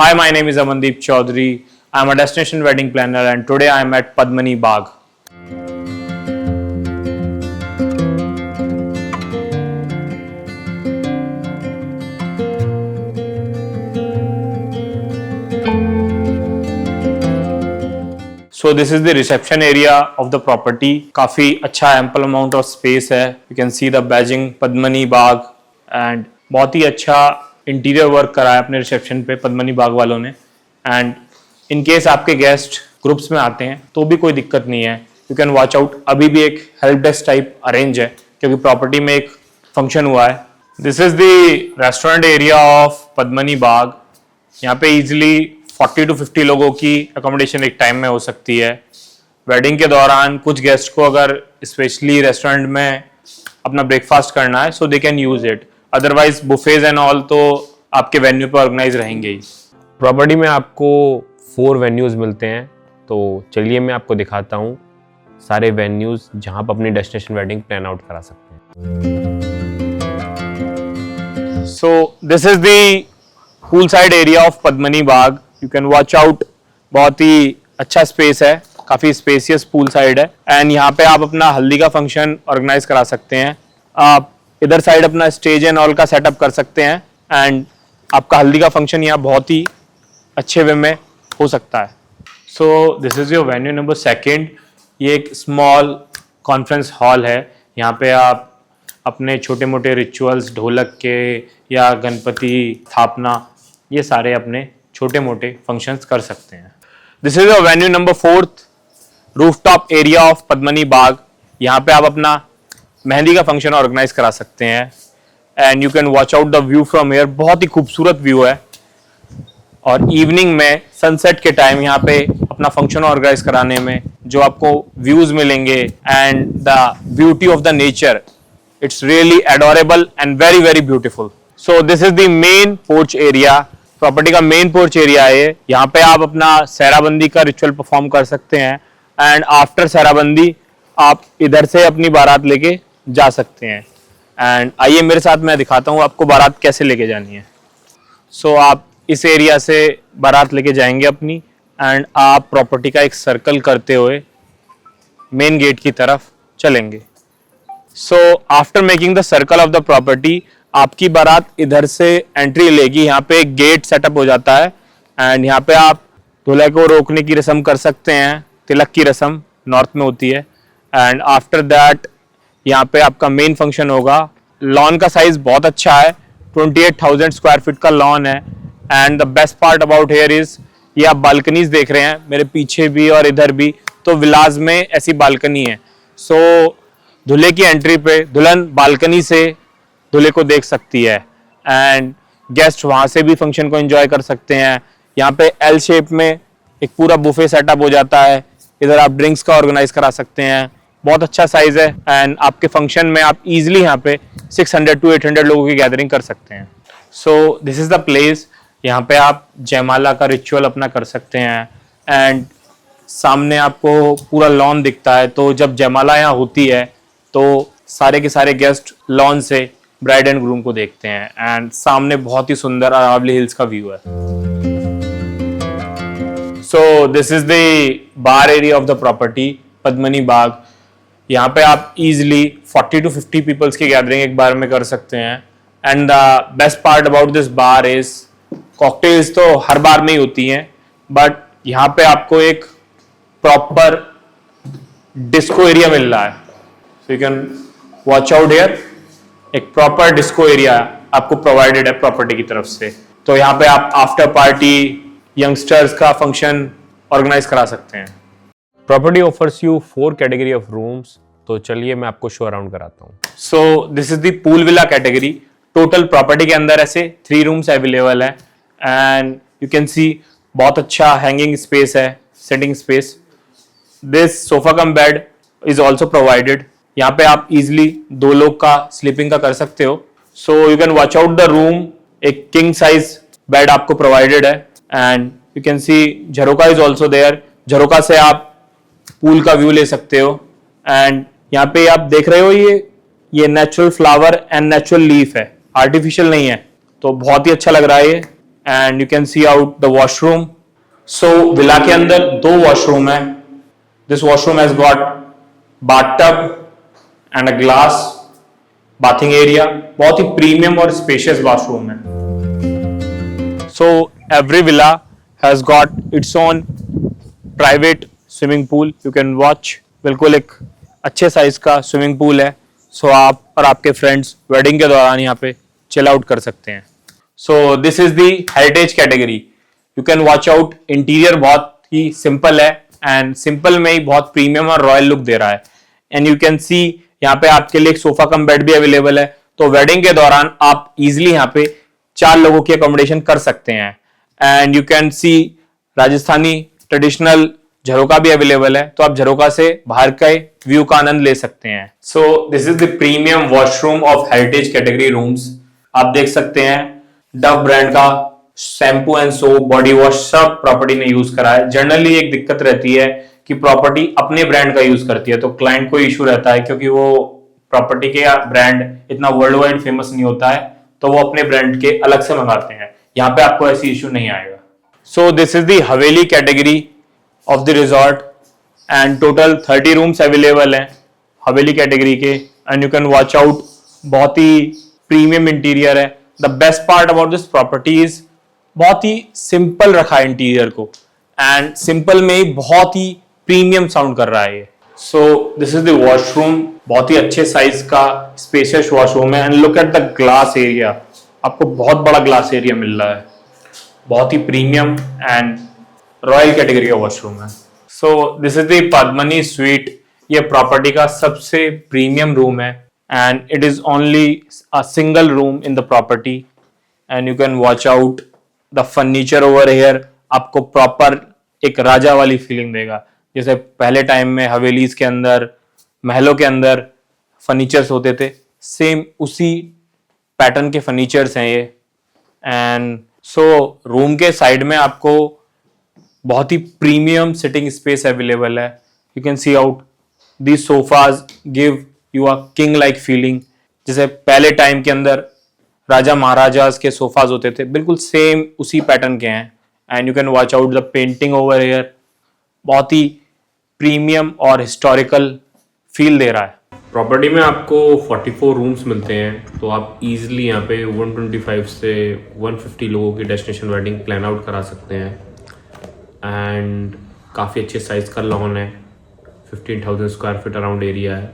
Hi, my name is Amandeep Chaudhary. I am a destination wedding planner and today I am at Padmani Bagh. So this is the reception area of the property. काफी अच्छा ample amount of space है. You can see the badging Padmani Bagh and बहुत ही अच्छा interior work करा है अपने reception पे पद्मनी बाग वालों ने. एंड इन केस आपके गेस्ट ग्रुप्स में आते हैं तो भी कोई दिक्कत नहीं है. You can watch out. अभी भी एक हेल्प डेस्क टाइप अरेंज है क्योंकि प्रॉपर्टी में एक फंक्शन हुआ है. This is the restaurant area of Padmini Bagh. यहाँ पे इजिली 40 to 50 लोगों की अकोमोडेशन एक टाइम में हो सकती है. वेडिंग के दौरान कुछ गेस्ट को अगर स्पेशली रेस्टोरेंट में अपना ब्रेकफास्ट करना है so they can use it. Otherwise buffets and all तो आपके वेन्यू पर ऑर्गेनाइज रहेंगे ही. प्रॉपर्टी में आपको 4 वेन्यूज़ मिलते हैं. तो चलिए मैं आपको दिखाता हूँ सारे वेन्यूज़ जहाँ आप अपनी डेस्टिनेशन वेडिंग प्लान आउट करा सकते हैं. सो this is the pool side area of Padmini Bagh. You can watch out. बहुत ही अच्छा स्पेस है, काफी स्पेसियस पूल साइड है. एंड यहाँ पे आप अपना हल्दी का फंक्शन ऑर्गेनाइज करा सकते हैं. आप इधर साइड अपना स्टेज एंड ऑल का सेटअप कर सकते हैं एंड आपका हल्दी का फंक्शन यहाँ बहुत ही अच्छे वे में हो सकता है. So this is your venue number 2. ये एक स्मॉल कॉन्फ्रेंस हॉल है. यहाँ पे आप अपने छोटे मोटे रिचुअल्स, ढोलक के या गणपति स्थापना, ये सारे अपने छोटे मोटे फंक्शंस कर सकते हैं. This is your venue number 4, rooftop area of Padmini Bagh. यहाँ पे आप अपना मेहंदी का फंक्शन ऑर्गेनाइज करा सकते हैं and you can watch out the view from here. बहुत ही खूबसूरत व्यू है. और इवनिंग में सनसेट के टाइम यहाँ पे अपना फंक्शन ऑर्गेनाइज कराने में जो आपको व्यूज मिलेंगे and the beauty of the nature, it's really adorable and very very beautiful. So this is the main porch area. Property का मेन पोर्च एरिया है. यहाँ पे आप अपना सहराबंदी का रिचुअल परफॉर्म कर सकते हैं एंड आफ्टर सहराबंदी आप इधर से अपनी बारात लेके जा सकते हैं. एंड आइए मेरे साथ मैं दिखाता हूँ आपको बारात कैसे लेके जानी है. सो आप इस एरिया से बारात लेके जाएंगे अपनी एंड आप प्रॉपर्टी का एक सर्कल करते हुए मेन गेट की तरफ चलेंगे. So after making the circle of the property आपकी बारात इधर से एंट्री लेगी. यहाँ पे एक गेट सेटअप हो जाता है एंड यहाँ पे आप दूल्हे को रोकने की रस्म कर सकते हैं. तिलक की रस्म नॉर्थ में होती है. एंड आफ्टर दैट यहाँ पे आपका मेन फंक्शन होगा. लॉन का साइज बहुत अच्छा है. 28,000 स्क्वायर फीट का लॉन है. And the best part about here is ये आप बालकनीज देख रहे हैं मेरे पीछे भी और इधर भी. तो विलाज में ऐसी बालकनी है. सो दूल्हे की एंट्री पे दुल्हन बालकनी से दूल्हे को देख सकती है एंड गेस्ट वहां से भी फंक्शन को एंजॉय कर सकते हैं. यहाँ पे एल शेप में एक पूरा बुफे सेटअप हो जाता है. इधर आप ड्रिंक्स का ऑर्गेनाइज करा सकते हैं. बहुत अच्छा साइज है एंड आपके फंक्शन में आप इजीली यहाँ पे 600 to 800 लोगों की गैदरिंग कर सकते हैं. सो दिस इज द प्लेस. यहाँ पे आप जयमाला का रिचुअल अपना कर सकते हैं एंड सामने आपको पूरा लॉन दिखता है. तो जब जयमाला यहाँ होती है तो सारे के सारे गेस्ट लॉन से ब्राइड एंड ग्रूम को देखते हैं एंड सामने बहुत ही सुंदर अरावली हिल्स का व्यू है. So this is the bar area of the property Padmini Bagh. यहाँ पे आप इजिली 40 to 50 पीपल्स की गैदरिंग एक बार में कर सकते हैं. And the best part about this bar is cocktails तो हर बार में ही होती हैं बट यहाँ पे आपको एक प्रॉपर डिस्को एरिया मिल रहा है. सो you can watch out here. एक प्रॉपर डिस्को एरिया आपको प्रोवाइडेड है प्रॉपर्टी की तरफ से. तो यहाँ पे आप आफ्टर पार्टी यंगस्टर्स का फंक्शन ऑर्गेनाइज करा सकते हैं. Property offers you 4 category of rooms. तो चलिए मैं आपको शो अराउंड कराता हूँ. सो this is the pool villa category. Total property के अंदर ऐसे 3 रूम्स अवेलेबल है एंड यू कैन सी बहुत अच्छा हैंगिंग स्पेस है, sitting space. This sofa cum bed is also provided. यहाँ पे आप इजिली 2 लोग का स्लीपिंग का कर सकते हो. So you can watch out the room. एक किंग साइज बेड आपको प्रोवाइडेड है and you can see jharokha is also there. झरोका से आप पूल का व्यू ले सकते हो. एंड यहाँ पे आप देख रहे हो ये natural flower and natural leaf है, आर्टिफिशियल नहीं है. तो बहुत ही अच्छा लग रहा है ये and you can C out the washroom. So villa के अंदर 2 वॉशरूम है. This washroom has got bathtub and a glass bathing area. बहुत ही प्रीमियम और स्पेशियस वॉशरूम है. So every villa has got its own private swimming pool. You can watch. बिल्कुल एक अच्छे size का स्विमिंग पूल है. सो आप और आपके फ्रेंड्स वेडिंग के दौरान यहाँ पे चिल आउट कर सकते हैं. सो this is the heritage category. You can watch out. Interior बहुत ही सिंपल है एंड सिंपल में ही बहुत प्रीमियम और रॉयल लुक दे रहा है. एंड यू कैन सी यहाँ पे आपके लिए एक सोफा कम बेड भी अवेलेबल है. तो वेडिंग के दौरान आप इजिली यहाँ पे 4 लोगों की अकोमोडेशन कर सकते हैं. And you can see Rajasthani traditional jharokha भी अवेलेबल है. तो आप झरोका से बाहर के व्यू का आनंद ले सकते हैं. सो this is the premium washroom of heritage category rooms. आप देख सकते हैं डव ब्रांड का shampoo and soap, body wash सब प्रॉपर्टी ने यूज करा है. जनरली एक दिक्कत रहती है कि प्रॉपर्टी अपने ब्रांड का यूज करती है तो क्लाइंट को इशू रहता है क्योंकि वो प्रॉपर्टी के ब्रांड इतना वर्ल्ड वाइड फेमस नहीं होता है तो वो अपने ब्रांड के अलग से मंगाते हैं. यहाँ पे आपको ऐसी इशू नहीं आएगा. सो this is the Haveli category of the resort and total 30 rooms available हैं हवेली कैटेगरी के. And you can watch out. बहुत ही प्रीमियम इंटीरियर है. The best part about this property is बहुत ही सिंपल रखा है इंटीरियर को एंड सिंपल में ही बहुत ही प्रीमियम साउंड कर रहा है ये. सो दिस इज द वॉशरूम. बहुत ही अच्छे साइज का स्पेशियस वॉशरूम है. And look at the glass area. आपको बहुत बड़ा ग्लास एरिया मिल रहा है. बहुत ही प्रीमियम एंड रॉयल कैटेगरी का वॉशरूम है. So this is the Padmini sweet. ये प्रॉपर्टी का सबसे प्रीमियम रूम है and it is only a single room in the property. And you can watch out the furniture over here. आपको proper एक राजा वाली feeling देगा. जैसे पहले टाइम में हवेलीज के अंदर, महलों के अंदर फर्नीचर्स होते थे, सेम उसी पैटर्न के फर्नीचर्स हैं ये. एंड सो रूम के साइड में आपको बहुत ही प्रीमियम सिटिंग स्पेस अवेलेबल है. You can C out. These sofas give you a king like feeling. जैसे पहले टाइम के अंदर राजा महाराजाज के सोफाज होते थे, बिल्कुल सेम उसी पैटर्न के हैं. And you can watch out the painting over here. बहुत ही प्रीमियम और हिस्टोरिकल फील दे रहा है. प्रॉपर्टी में आपको 44 रूम्स मिलते हैं तो आप इजीली यहाँ पे 125 से 150 लोगों की डेस्टिनेशन वेडिंग प्लान आउट करा सकते हैं. एंड काफ़ी अच्छे साइज़ का लॉन है. 15,000 स्क्वायर फीट अराउंड एरिया है.